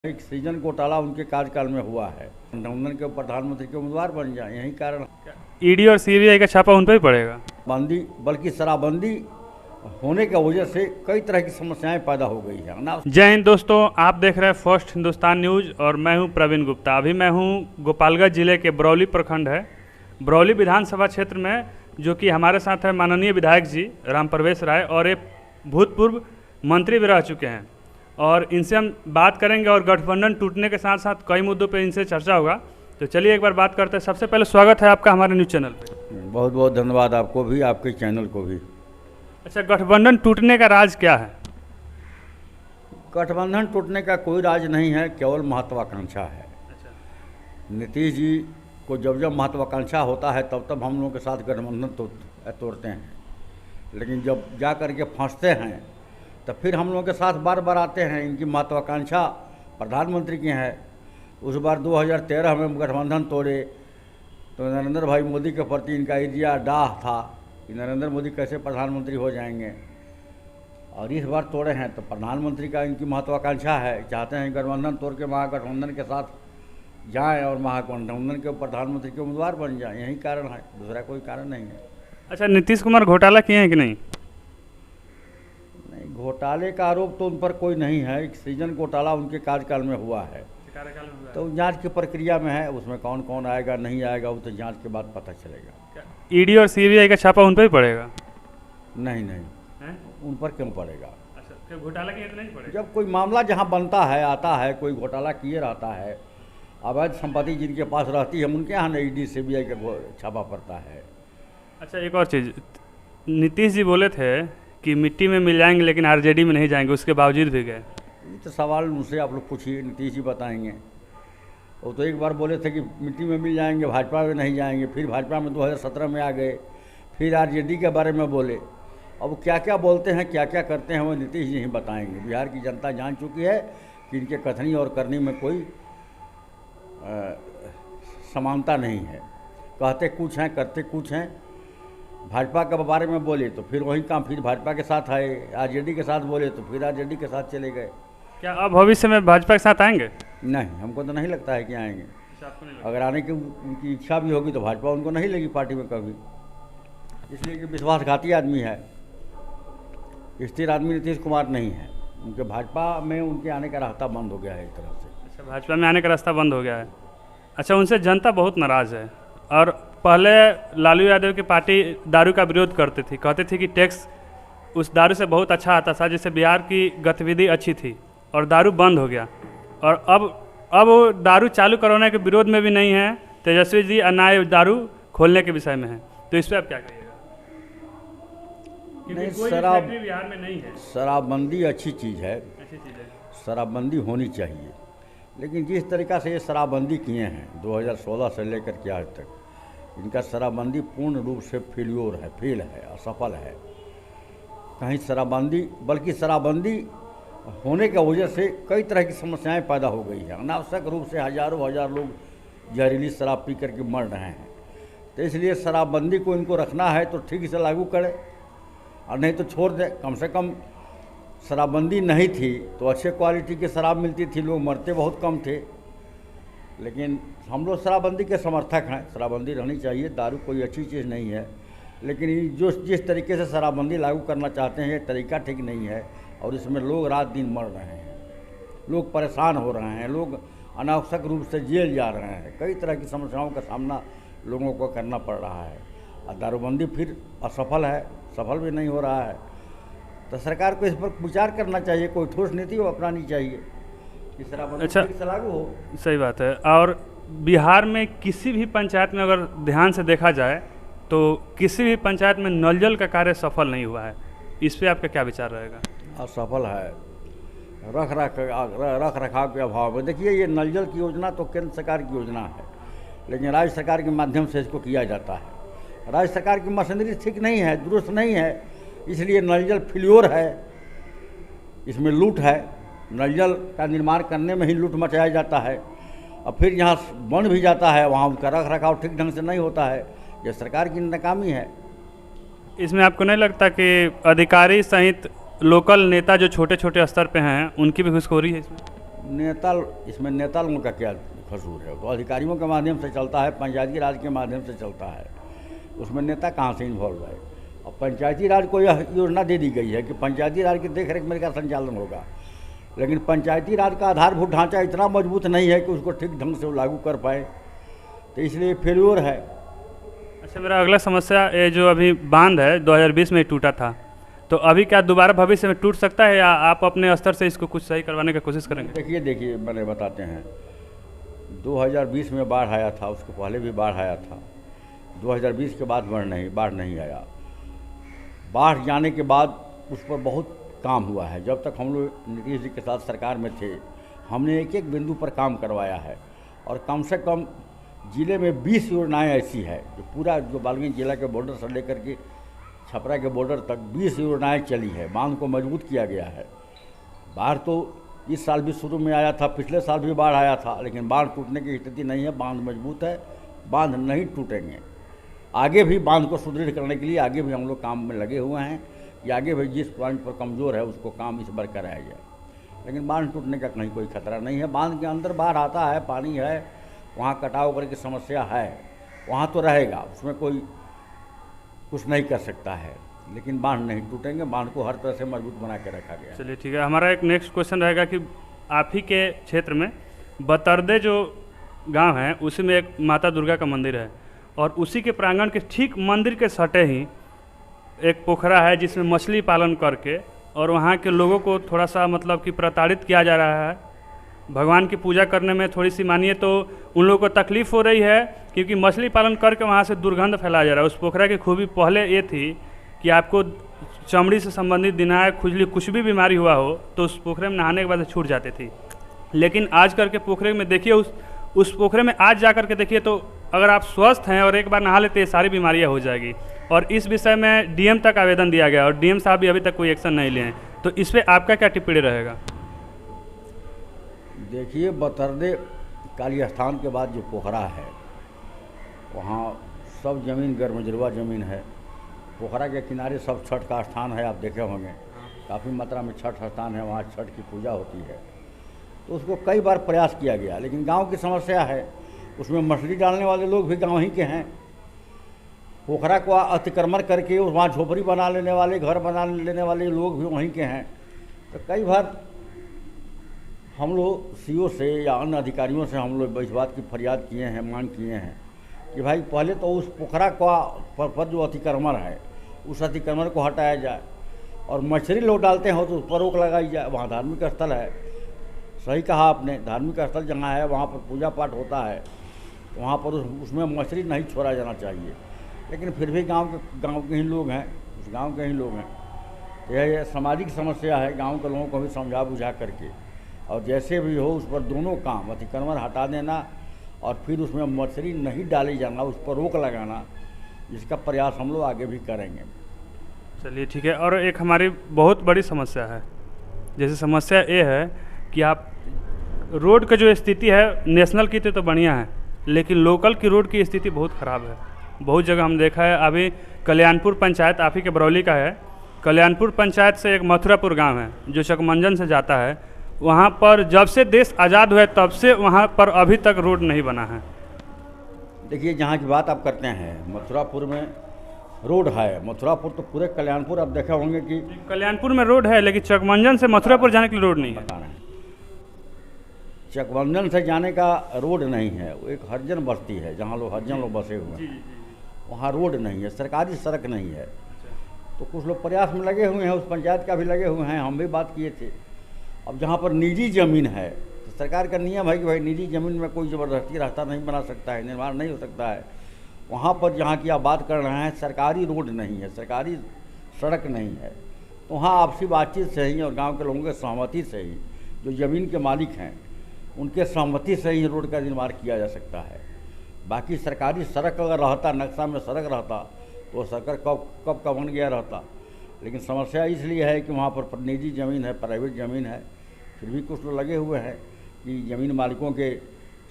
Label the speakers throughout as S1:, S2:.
S1: एक सृजन घोटाला उनके कार्यकाल में हुआ है। गठबंधन के प्रधानमंत्री के उम्मीदवार बन जाए, यही कारण।
S2: ईडी और सीबीआई का छापा उन पर ही पड़ेगा।
S1: बंदी बल्कि शराबबंदी होने की वजह से कई तरह की समस्याएं पैदा हो गई है ना।
S2: जय हिंद दोस्तों, आप देख रहे हैं फर्स्ट हिंदुस्तान न्यूज और मैं हूं प्रवीण गुप्ता। अभी मैं हूं गोपालगंज जिले के बरौली प्रखंड है, बरौली विधानसभा क्षेत्र में, जो कि हमारे साथ है माननीय विधायक जी राम प्रवेश राय, और ये भूतपूर्व मंत्री भी रह चुके हैं। और इनसे हम बात करेंगे और गठबंधन टूटने के साथ साथ कई मुद्दों पे इनसे चर्चा होगा। तो चलिए एक बार बात करते हैं। सबसे पहले स्वागत है आपका हमारे न्यूज़ चैनल पे।
S1: बहुत बहुत धन्यवाद आपको भी, आपके चैनल को भी।
S2: अच्छा, गठबंधन टूटने का राज क्या है?
S1: गठबंधन टूटने का कोई राज नहीं है, केवल महत्वाकांक्षा है। नीतीश जी को जब जब महत्वाकांक्षा होता है तब तब हम लोगों के साथ गठबंधन तोड़ते हैं, लेकिन जब जा कर के फंसते हैं तो फिर हम लोगों के साथ बार बार आते हैं। इनकी महत्वाकांक्षा प्रधानमंत्री की है। उस बार 2013 में गठबंधन तोड़े तो नरेंद्र भाई मोदी के प्रति इनका इर्जिया डाह था कि नरेंद्र मोदी कैसे प्रधानमंत्री हो जाएंगे, और इस बार तोड़े हैं तो प्रधानमंत्री का इनकी महत्वाकांक्षा है। चाहते हैं गठबंधन तोड़ के महागठबंधन के साथ जाएं और महागठबंधन के प्रधानमंत्री के उम्मीदवार बन जाएं, यही कारण है, दूसरा कोई कारण नहीं है।
S2: अच्छा, नीतीश कुमार घोटाला किए हैं कि नहीं?
S1: नहीं, घोटाले का आरोप तो उन पर कोई नहीं है। एक सृजन घोटाला उनके कार्यकाल में हुआ है, तो जांच की प्रक्रिया में है। उसमें कौन कौन आएगा नहीं आएगा वो तो जांच के बाद पता चलेगा।
S2: ईडी और सीबीआई का छापा उन पर ही पड़ेगा?
S1: नहीं नहीं
S2: हैं?
S1: उन पर क्यों पड़ेगा?
S2: अच्छा, फिर घोटाला किए तो नहीं पड़ेगा?
S1: जब कोई मामला जहाँ बनता है आता है, कोई घोटाला किए रहता है, अवैध संपत्ति जिनके पास रहती है उनके यहाँ ईडी सीबीआई का छापा पड़ता है।
S2: अच्छा, एक और चीज़, नीतीश जी बोले थे कि मिट्टी में मिल जाएंगे लेकिन आरजेडी में नहीं जाएंगे, उसके बावजूद भी गए।
S1: ये तो सवाल उनसे आप लोग पूछिए, नीतीश जी बताएंगे। वो तो एक बार बोले थे कि मिट्टी में मिल जाएंगे, भाजपा में नहीं जाएंगे, फिर भाजपा में 2017 में आ गए, फिर आरजेडी के बारे में बोले। अब क्या क्या बोलते हैं, क्या क्या करते हैं, वो नीतीश जी ही बताएंगे। बिहार की जनता जान चुकी है कि इनके कथनी और करनी में कोई समानता नहीं है। कहते कुछ हैं, करते कुछ हैं। भाजपा के बारे में बोले तो फिर वही काम, फिर भाजपा के साथ आए। आरजेडी के साथ बोले तो फिर आरजेडी के साथ चले गए।
S2: क्या अब भविष्य में भाजपा के साथ आएंगे?
S1: नहीं, हमको तो नहीं लगता है कि आएंगे। अगर आने की उनकी इच्छा भी होगी तो भाजपा उनको नहीं लेगी पार्टी में कभी, इसलिए कि विश्वासघाती आदमी है, स्थिर आदमी नीतीश कुमार नहीं है। उनके भाजपा में उनके आने का रास्ता बंद हो गया है एक तरह से।
S2: अच्छा, भाजपा में आने का रास्ता बंद हो गया है। अच्छा, उनसे जनता बहुत नाराज़ है। और पहले लालू यादव की पार्टी दारू का विरोध करती थी, कहते थे कि टैक्स उस दारू से बहुत अच्छा आता था, जिससे बिहार की गतिविधि अच्छी थी, और दारू बंद हो गया। और अब वो दारू चालू करवाने के विरोध में भी नहीं है। तेजस्वी जी अन्याय दारू खोलने के विषय में है, तो इस पर आप क्या कहिएगा?
S1: नहीं,
S2: कोई
S1: शराब
S2: फैक्ट्री बिहार में नहीं है।
S1: शराबबंदी अच्छी चीज़ है,
S2: अच्छी चीज़ है।
S1: शराबबंदी होनी चाहिए, लेकिन जिस तरीक़ा से ये शराबबंदी किए हैं 2016 से लेकर के आज तक, इनका शराबबंदी पूर्ण रूप से फेल है, असफल है। कहीं शराबबंदी बल्कि शराबबंदी होने की वजह से कई तरह की समस्याएं पैदा हो गई है। अनावश्यक रूप से हज़ारों हजार लोग जहरीली शराब पी करके मर रहे हैं। तो इसलिए शराबबंदी को इनको रखना है तो ठीक से लागू करें, और नहीं तो छोड़ दें। कम से कम शराबबंदी नहीं थी तो अच्छे क्वालिटी की शराब मिलती थी, लोग मरते बहुत कम थे। लेकिन हम लोग शराबबंदी के समर्थक हैं, शराबबंदी रहनी चाहिए। दारू कोई अच्छी चीज़ नहीं है, लेकिन जिस तरीके से शराबबंदी लागू करना चाहते हैं ये तरीका ठीक नहीं है, और इसमें लोग रात दिन मर रहे हैं, लोग परेशान हो रहे हैं, लोग अनावश्यक रूप से जेल जा रहे हैं। कई तरह की समस्याओं का सामना लोगों को करना पड़ रहा है, और दारूबंदी फिर असफल है, सफल भी नहीं हो रहा है। तो सरकार को इस पर विचार करना चाहिए, कोई ठोस नीति अपनानी चाहिए कि शराबबंदी
S2: अच्छा,
S1: फिर से लागू हो।
S2: सही बात है। और बिहार में किसी भी पंचायत में अगर ध्यान से देखा जाए तो किसी भी पंचायत में नल जल का कार्य सफल नहीं हुआ है। इस पे आपका क्या विचार रहेगा?
S1: असफल है रख रखाव के अभाव में। देखिए, ये नल जल की योजना तो केंद्र सरकार की योजना है, लेकिन राज्य सरकार के माध्यम से इसको किया जाता है। राज्य सरकार की मशीनरी ठीक नहीं है, दुरुस्त नहीं है, इसलिए नल जल फेल्योर है। इसमें लूट है, नल जल का निर्माण करने में ही लूट मचाया जाता है, और फिर जहाँ बन भी जाता है वहाँ उसका रख रखाव ठीक ढंग से नहीं होता है। यह सरकार की नाकामी है।
S2: इसमें आपको नहीं लगता कि अधिकारी सहित लोकल नेता जो छोटे छोटे स्तर पे हैं उनकी भी घुसखोरी है इसमें?
S1: नेता, इसमें नेता लोगों का क्या कसूर है? तो अधिकारियों के माध्यम से चलता है, पंचायती राज के माध्यम से चलता है, उसमें नेता कहाँ से इन्वॉल्व है? और पंचायती राज को यह योजना दे दी गई है कि पंचायती राज की देखरेख में का संचालन होगा, लेकिन पंचायती राज का आधारभूत ढांचा इतना मजबूत नहीं है कि उसको ठीक ढंग से वो लागू कर पाए, तो इसलिए फेल्योर है।
S2: अच्छा, मेरा अगला समस्या ये जो अभी बांध है 2020 में टूटा था, तो अभी क्या दोबारा भविष्य में टूट सकता है या आप अपने स्तर से इसको कुछ सही करवाने की कोशिश करेंगे?
S1: देखिए मैंने बताते हैं, 2020 में बाढ़ आया था, उसके पहले भी बाढ़ आया था, 2020 के बाद बाढ़ नहीं आया। बाढ़ जाने के बाद उस पर बहुत काम हुआ है। जब तक हम लोग नीतीश जी के साथ सरकार में थे, हमने एक एक बिंदु पर काम करवाया है, और कम से कम ज़िले में 20 योजनाएं ऐसी है जो पूरा जो बालगंज जिला के बॉर्डर से लेकर के छपरा के बॉर्डर तक 20 योजनाएं चली है। बांध को मजबूत किया गया है। बाढ़ तो इस साल भी शुरू में आया था, पिछले साल भी बाढ़ आया था, लेकिन बांध टूटने की स्थिति नहीं है। बांध मजबूत है, बांध नहीं टूटेंगे। आगे भी बांध को सुदृढ़ करने के लिए आगे भी हम लोग काम में लगे हुए हैं कि आगे भी जिस पॉइंट पर कमज़ोर है उसको काम इस बार कराया जाए, लेकिन बांध टूटने का कहीं कोई खतरा नहीं है। बांध के अंदर बाढ़ आता है, पानी है, वहाँ कटाव करके समस्या है, वहाँ तो रहेगा, उसमें कोई कुछ नहीं कर सकता है, लेकिन बांध नहीं टूटेंगे। बांध को हर तरह से मजबूत बना के रखा गया है।
S2: चलिए ठीक है, हमारा एक नेक्स्ट क्वेश्चन रहेगा कि आप ही के क्षेत्र में बतरदे जो गांव है उसी में एक माता दुर्गा का मंदिर है, और उसी के प्रांगण के ठीक मंदिर के सटे ही एक पोखरा है जिसमें मछली पालन करके और वहाँ के लोगों को थोड़ा सा मतलब कि प्रताड़ित किया जा रहा है। भगवान की पूजा करने में थोड़ी सी मानिए तो उन लोगों को तकलीफ़ हो रही है, क्योंकि मछली पालन करके वहाँ से दुर्गंध फैलाया जा रहा है। उस पोखरा की खूबी पहले ये थी कि आपको चमड़ी से संबंधित दिनाय, खुजली, कुछ भी बीमारी हुआ हो तो उस पोखरे में नहाने के बाद छूट जाती थी। लेकिन आज करके पोखरे में देखिए, उस पोखरे में आज जा कर के देखिए तो अगर आप स्वस्थ हैं और एक बार नहा लेते हैं सारी बीमारियां हो जाएगी। और इस विषय में डीएम तक आवेदन दिया गया और डीएम साहब भी अभी तक कोई एक्शन नहीं लिए हैं, तो इस पर आपका क्या टिप्पणी रहेगा?
S1: देखिए, बतरदे काली स्थान के बाद जो पोखरा है वहाँ सब ज़मीन गर्मजरवा ज़मीन है। पोखरा के किनारे सब छठ का स्थान है, आप देखे होंगे काफ़ी मात्रा में छठ स्थान है, वहाँ छठ की पूजा होती है। तो उसको कई बार प्रयास किया गया, लेकिन गांव की समस्या है, उसमें मछली डालने वाले लोग भी गांव ही के हैं। पोखरा को अतिक्रमण करके वहाँ झोपड़ी बना लेने वाले, घर बना लेने वाले लोग भी वहीं के हैं। तो कई बार हम लोग सीओ से या अन्य अधिकारियों से हम लोग इस बात की फरियाद किए हैं, मांग किए हैं कि भाई पहले तो उस पोखरा का पर जो अतिक्रमण है उस अतिक्रमण को हटाया जाए, और मछली लोग डालते हैं तो उस पर रोक लगाई जाए। वहाँ धार्मिक स्थल है, सही कहा आपने, धार्मिक स्थल जहाँ है वहाँ पर पूजा पाठ होता है, तो वहाँ पर उसमें मछली नहीं छोड़ा जाना चाहिए। लेकिन फिर भी गांव के ही लोग हैं, उस गांव के ही लोग हैं। तो यह सामाजिक समस्या है, गांव के लोगों को भी समझा बुझा करके और जैसे भी हो उस पर दोनों काम, अतिक्रमण हटा देना और फिर उसमें मछली नहीं डाली जाना, उस पर रोक लगाना, इसका प्रयास हम लोग आगे भी करेंगे।
S2: चलिए ठीक है। और एक हमारी बहुत बड़ी समस्या है, जैसे समस्या ये है कि आप रोड का जो स्थिति है, नेशनल की तो बढ़िया है, लेकिन लोकल की रोड की स्थिति बहुत ख़राब है। बहुत जगह हम देखा है। अभी कल्याणपुर पंचायत आप ही के बरौली का है, कल्याणपुर पंचायत से एक मथुरापुर गांव है जो चकमंजन से जाता है, वहाँ पर जब से देश आज़ाद हुआ तब से वहाँ पर अभी तक रोड नहीं बना है।
S1: देखिए, जहाँ की बात आप करते हैं, मथुरापुर में रोड है। मथुरापुर तो पूरे कल्याणपुर आप देखे होंगे कि
S2: कल्याणपुर में रोड है, लेकिन चकमंजन से मथुरापुर जाने के लिए रोड नहीं है।
S1: चकमंजन से जाने का रोड नहीं है, वो एक हरिजन बस्ती है जहाँ लोग हरिजन लोग बसे हुए हैं, वहाँ रोड नहीं है, सरकारी सड़क नहीं है। तो कुछ लोग प्रयास में लगे हुए हैं, उस पंचायत का भी लगे हुए हैं, हम भी बात किए थे। अब जहाँ पर निजी ज़मीन है तो सरकार का नियम है कि भाई निजी ज़मीन में कोई ज़बरदस्ती रास्ता नहीं बना सकता है, निर्माण नहीं हो सकता है। वहाँ पर जहाँ की आप बात कर रहे हैं, सरकारी रोड नहीं है, सरकारी सड़क नहीं है, तो वहाँ आपसी बातचीत से ही और गाँव के लोगों के सहमति से ही, जो ज़मीन के मालिक हैं उनके सहमति से ही रोड का निर्माण किया जा सकता है। बाकी सरकारी सड़क अगर रहता, नक्शा में सड़क रहता, तो सरकार कब का बन गया रहता। लेकिन समस्या इसलिए है कि वहाँ पर निजी ज़मीन है, प्राइवेट ज़मीन है, फिर भी कुछ लोग लगे हुए हैं कि ज़मीन मालिकों के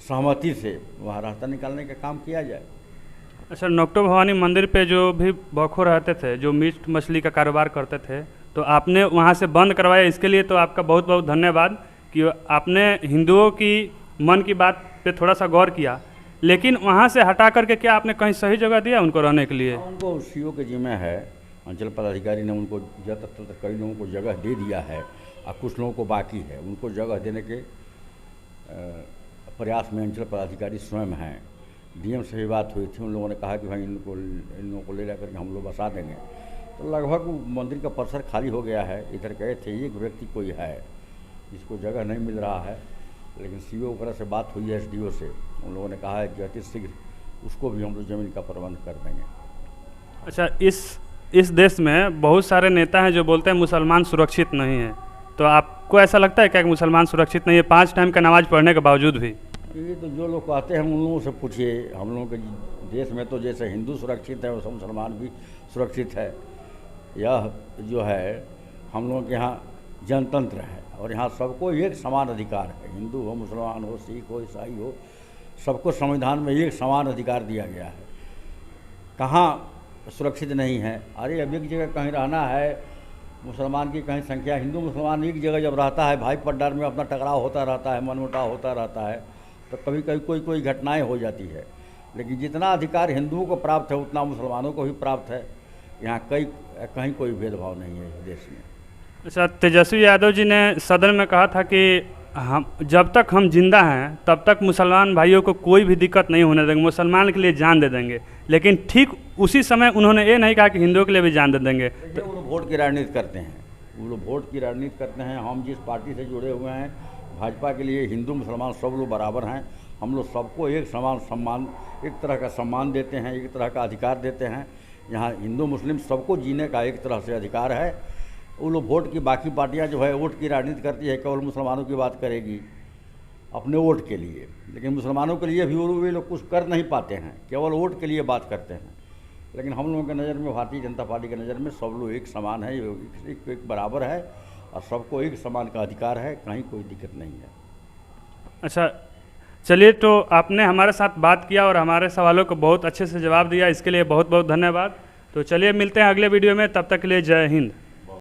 S1: सहमति से वहाँ रास्ता निकालने का काम किया जाए।
S2: अच्छा, नौकटो भवानी मंदिर पे जो भी बौखो रहते थे, जो मीट मछली का कारोबार करते थे, तो आपने वहाँ से बंद करवाया, इसके लिए तो आपका बहुत बहुत धन्यवाद कि आपने हिंदुओं की मन की बात पे थोड़ा सा गौर किया, लेकिन वहाँ से हटा करके क्या आपने कहीं सही जगह दिया उनको रहने के लिए?
S1: उनको सीओ के जिम्मे है, अंचल पदाधिकारी ने उनको ज़्यादातर कई लोगों को जगह दे दिया है और कुछ लोगों को बाकी है। उनको जगह देने के प्रयास में अंचल पदाधिकारी स्वयं हैं। डीएम से भी बात हुई थी, उन लोगों ने कहा कि भाई इन लोगों को ले जा करके हम लोग बसा देंगे। तो लगभग मंदिर का परिसर खाली हो गया है। इधर गए थे, एक व्यक्ति कोई है जिसको जगह नहीं मिल रहा है, लेकिन सीओ वगैरह से बात हुई है, एसडीओ से, उन लोगों ने कहा है कि अति शीघ्र उसको भी हम लोग ज़मीन का प्रबंध कर देंगे।
S2: अच्छा, इस देश में बहुत सारे नेता हैं जो बोलते हैं मुसलमान सुरक्षित नहीं है, तो आपको ऐसा लगता है क्या कि मुसलमान सुरक्षित नहीं है 5 टाइम का नमाज पढ़ने के बावजूद भी?
S1: ये तो जो लोग कहते हैं उन लोगों से पूछिए। हम लोगों के देश में तो जैसे हिंदू सुरक्षित है वैसे मुसलमान भी सुरक्षित है। यह जो है हम लोगों के यहाँ जनतंत्र है और यहाँ सबको एक समान अधिकार है। हिंदू हो, मुसलमान हो, सिख हो, ईसाई हो, सबको संविधान में एक समान अधिकार दिया गया है। कहाँ सुरक्षित नहीं है? अरे अब एक जगह कहीं रहना है, मुसलमान की कहीं संख्या, हिंदू मुसलमान एक जगह जब रहता है, भाई पट्टार में अपना टकराव होता रहता है, मनमुटाव होता रहता है, तो कभी कभी कोई घटनाएं हो जाती है। लेकिन जितना अधिकार हिंदुओं को प्राप्त है उतना मुसलमानों को भी प्राप्त है। यहाँ कहीं कोई भेदभाव नहीं है इस देश में।
S2: अच्छा, तेजस्वी यादव जी ने सदन में कहा था कि हम जब तक हम जिंदा हैं तब तक मुसलमान भाइयों को कोई भी दिक्कत नहीं होने देंगे, मुसलमान के लिए जान दे देंगे। लेकिन ठीक उसी समय उन्होंने ये नहीं कहा कि हिंदुओं के लिए भी जान दे देंगे।
S1: तो वो लोग वोट की राजनीति करते हैं, वो लोग वोट की राजनीति करते हैं। हम जिस पार्टी से जुड़े हुए हैं, भाजपा के लिए हिंदू मुसलमान सब लोग बराबर हैं। हम लोग सबको एक समान सम्मान, एक तरह का सम्मान देते हैं, एक तरह का अधिकार देते हैं। यहाँ हिंदू मुस्लिम सबको जीने का एक तरह से अधिकार है। वो लोग वोट की, बाकी पार्टियाँ जो है वोट की राजनीति करती है, केवल मुसलमानों की बात करेगी अपने वोट के लिए, लेकिन मुसलमानों के लिए भी वे लोग कुछ कर नहीं पाते हैं, केवल वोट के लिए बात करते हैं। लेकिन हम लोगों के नज़र में, भारतीय जनता पार्टी के नज़र में सब लोग एक समान है, एक बराबर है और सबको एक समान का अधिकार है, कहीं कोई दिक्कत नहीं है।
S2: अच्छा, चलिए, तो आपने हमारे साथ बात किया और हमारे सवालों को बहुत अच्छे से जवाब दिया, इसके लिए बहुत बहुत धन्यवाद। तो चलिए मिलते हैं अगले वीडियो में, तब तक के लिए जय हिंद।